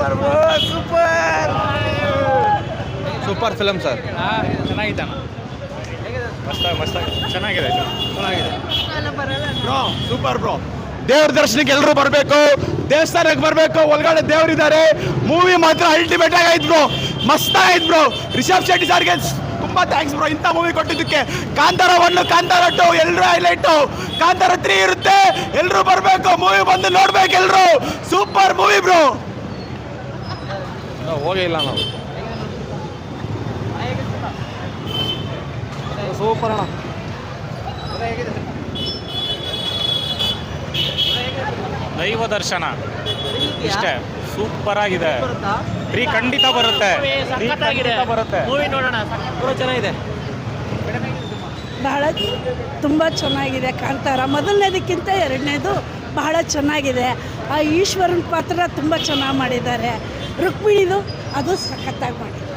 Super super film sir. ಚೆನ್ನಾಗಿದೆ ಚೆನ್ನಾಗಿದೆ bro super bro. ದೇವ್ರ ದರ್ಶನಕ್ಕೆ ಎಲ್ಲರೂ ಬರಬೇಕು, ದೇವಸ್ಥಾನಕ್ಕೆ ಬರಬೇಕು. ಒಳಗಡೆ ದೇವರಿದ್ದಾರೆ. ಮೂವಿ ಮಾತ್ರ ಅಲ್ಟಿಮೇಟ್ ಆಗೈತೆ ಬ್ರೋ, ಮಸ್ತ್ ಆಗೈತೆ ಬ್ರೋ. ರಿಷಬ್ ಶೆಟ್ಟಿ ಸರ್ಗೆ ತುಂಬಾ ಥ್ಯಾಂಕ್ಸ್ ಬ್ರೋ ಇಂಥ ಮೂವಿ ಕೊಟ್ಟಿದ್ದಕ್ಕೆ. ಕಾಂತಾರ 1 ಕಾಂತಾರ 2 ಎಲ್ಲರೂ ಹೈಲೈಟು. ಕಾಂತಾರ 3 ಇರುತ್ತೆ, ಎಲ್ಲರೂ ಬರಬೇಕು, ಮೂವಿ ಬಂದು ನೋಡ್ಬೇಕು ಎಲ್ಲರೂ. Super movie bro. ಹೋಗೇ ಇಲ್ಲ ನಾವು. ಸೂಪರ್ ಅಣ್ಣ. ದೈವ ದರ್ಶನ ಇಷ್ಟೇ, ಸೂಪರ್ ಆಗಿದೆ. ಫ್ರೀ ಖಂಡಿತ ಬರುತ್ತೆ, ಮೂವಿ ನೋಡೋಣ. ಚೆನ್ನಾಗಿದೆ, ಬಹಳ ತುಂಬ ಚೆನ್ನಾಗಿದೆ ಕಾಂತಾರ. ಮೊದಲನೇದಕ್ಕಿಂತ ಎರಡನೇದು ಬಹಳ ಚೆನ್ನಾಗಿದೆ. ಆ ಈಶ್ವರನ ಪಾತ್ರ ತುಂಬ ಚೆನ್ನಾಗಿ ಮಾಡಿದ್ದಾರೆ. ರುಕ್ಮಿಣಿದು ಅದು ಸಖತ್ತಾಗಿ ಮಾಡಿದ್ದಾರೆ.